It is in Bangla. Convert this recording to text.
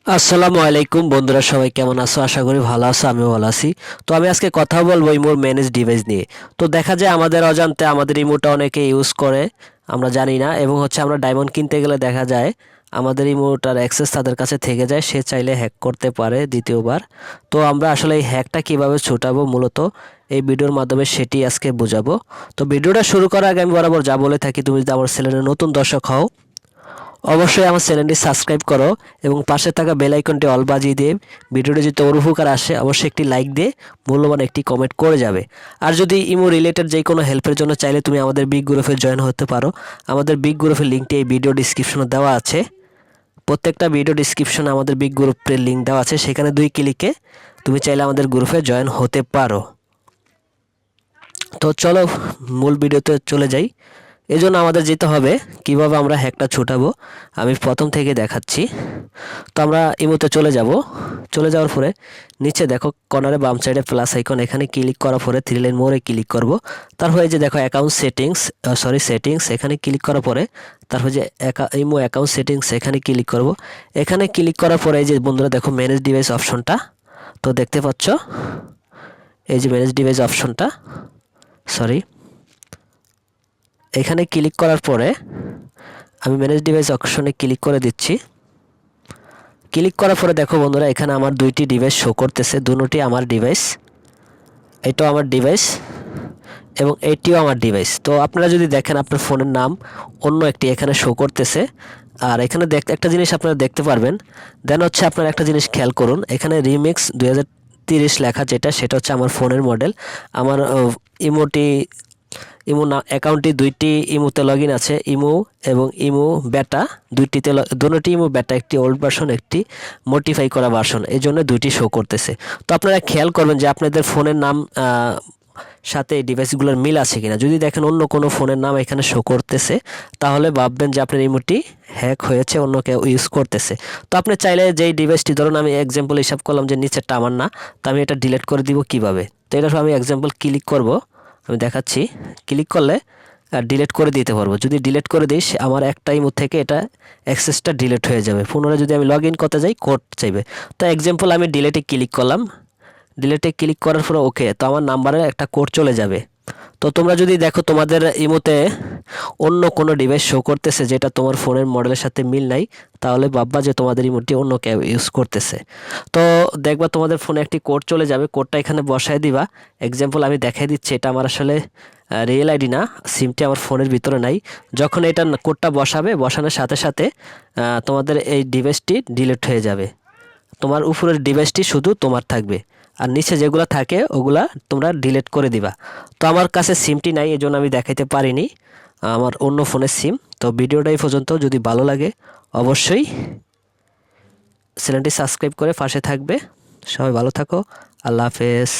আসসালামু আলাইকুম বন্ধুরা, সবাই কেমন আছো? আশা করি ভালো আছো, আমিও ভালো আছি। তো আমি আজকে কথা বলবো ইমোর ম্যানেজ ডিভাইস নিয়ে। তো দেখা যায় আমাদের অজান্তে আমাদের ইমোটা অনেকে ইউজ করে, আমরা জানি না। এবং আমরা ডায়মন্ড কিনতে গেলে দেখা যায় আমাদের ইমোটার অ্যাক্সেস তাদের কাছে থেকে যায়, সে চাইলে হ্যাক করতে পারে দ্বিতীয়বার। তো আমরা আসলে এই হ্যাকটা কিভাবে ছুটাবো, মূলত এই ভিডিওর মাধ্যমে সেটি আজকে বোঝাবো। তো ভিডিওটা শুরু করার আগে আমি বরাবর যা বলে থাকি, তুমি যদি আমার চ্যানেলের নতুন দর্শক হও অবশ্যই আমার চ্যানেলটি সাবস্ক্রাইব করো এবং পাশে থাকা বেল আইকনটি অল বাজিয়ে দিয়ে ভিডিওটি যদি তোমার উপকার আসে অবশ্যই একটি লাইক দিয়ে মূল্যবান একটি কমেন্ট করে যাবে। আর যদি ইমো রিলেটেড যে কোনো হেল্পের জন্য চাইলে তুমি আমাদের বিগ গ্রুপে জয়েন হতে পারো। আমাদের বিগ গ্রুপের লিঙ্কটি এই ভিডিও ডিসক্রিপশনে দেওয়া আছে। প্রত্যেকটা ভিডিও ডিসক্রিপশনে আমাদের বিগ গ্রুপের লিঙ্ক দেওয়া আছে, সেখানে 2 ক্লিকে তুমি চাইলে আমাদের গ্রুপে জয়েন হতে পারো। তো চলো মূল ভিডিওতে চলে যাই। এজন্য আমাদের যেতে হবে কিভাবে আমরা হ্যাকটা ছুটাবো, আমি প্রথম থেকে দেখাচ্ছি। তো আমরা ইমোতে চলে যাব। চলে যাওয়ার পরে নিচে দেখো কর্নারে বাম সাইডে প্লাস আইকন, এখানে ক্লিক করার পরে 3 লাইন মোড়ে ক্লিক করব। তারপরে যে দেখো অ্যাকাউন্ট সেটিংস, এখানে ক্লিক করার পরে তারপর যে ইমো অ্যাকাউন্ট সেটিংস এখানে ক্লিক করব। এখানে ক্লিক করার পরে এই যে বন্ধুরা দেখো ম্যানেজ ডিভাইস অপশনটা, তো দেখতে পাচ্ছ এই যে ম্যানেজ ডিভাইস অপশনটা, এখানে ক্লিক করার পরে আমি ম্যানেজ ডিভাইস অপশনে ক্লিক করে দিচ্ছি। ক্লিক করার পরে দেখো বন্ধুরা এখানে আমার 2টি ডিভাইস শো করতেছে, দুটোই আমার ডিভাইস। এটাও আমার ডিভাইস এবং এটিও আমার ডিভাইস। তো আপনারা যদি দেখেন আপনার ফোনের নাম অন্য একটি এখানে শো করতেছে। আর এখানে একটা জিনিস আপনারা দেখতে পারবেন, দেন আপনারা একটা জিনিস খেয়াল করুন, এখানে রিমিক্স 2030 লেখা সেটা হচ্ছে আমার ফোনের মডেল। আমার ইমো অ্যাকাউন্টটি 2টি ইমোতে লগ ইন আছে, ইমো এবং ইমো বেটা, দুটোটি ইমো বেটা, একটি ওল্ড ভার্সন একটি মডিফাই করা ভার্সন, এই জন্য 2টি শো করতেছে। তো আপনারা খেয়াল করবেন যে আপনাদের ফোনের নাম সাথে এই ডিভাইসগুলোর মিল আছে কিনা। যদি দেখেন অন্য কোনো ফোনের নাম এখানে শো করতেছে তাহলে ভাববেন যে আপনার ইমোটি হ্যাক হয়েছে, অন্য কেউ ইউজ করতেছে। তো আপনি চাইলে যেই ডিভাইসটি, ধরুন আমি এক্সাম্পল হিসাব করলাম যে নিচেরটা আমার না, তো আমি এটা ডিলিট করে দিব কিভাবে। তো এটা আমি এক্সাম্পল ক্লিক করব, আমি দেখাচ্ছি। ক্লিক করলে ডিলিট করে দিতে পারবো। যদি ডিলিট করে দিই আমার একটা ইমো থেকে এটা অ্যাক্সেসটা ডিলিট হয়ে যাবে। পুনরায় যদি আমি লগ ইন করতে যাই কোড চাইবে। তো এক্সাম্পল আমি ডিলিটে ক্লিক করলাম, ডিলিটে ক্লিক করার পরে ওকে, তো আমার নাম্বারে একটা কোড চলে যাবে। তো তোমরা যদি দেখো তোমাদের ইমোতে অন্য কোনো ডিভাইস শো করতেছে যেটা তোমার ফোনের মডেলের সাথে মিল নাই, তাহলে ভাববা যে তোমাদের ইমোটি অন্য কেউ ইউজ করতেছে। তো দেখবা তোমাদের ফোনে একটি কোড চলে যাবে, কোডটা এখানে বসায় দিবা। এক্সাম্পল আমি দেখাই দিচ্ছি, এটা আমার আসলে রিয়েল আইডি না, সিমটি আমার ফোনের ভিতরে নাই। যখন এটা কোডটা বসানোর সাথে সাথে তোমাদের এই ডিভাইসটি ডিলিট হয়ে যাবে। তোমার উপরের ডিভাইসটি শুধু তোমার থাকবে, আর নিচে যেগুলো থাকে ওগুলা তোমরা ডিলিট করে দিবা। তো আমার কাছে সিমটি নাই, এই জন্য আমি দেখাইতে পারিনি, আমার অন্য ফোনের সিম। তো ভিডিওটা এই পর্যন্ত, যদি ভালো লাগে অবশ্যই চ্যানেলটি সাবস্ক্রাইব করে পাশে থাকবে। সবাই ভালো থাকো, আল্লাহ হাফেজ।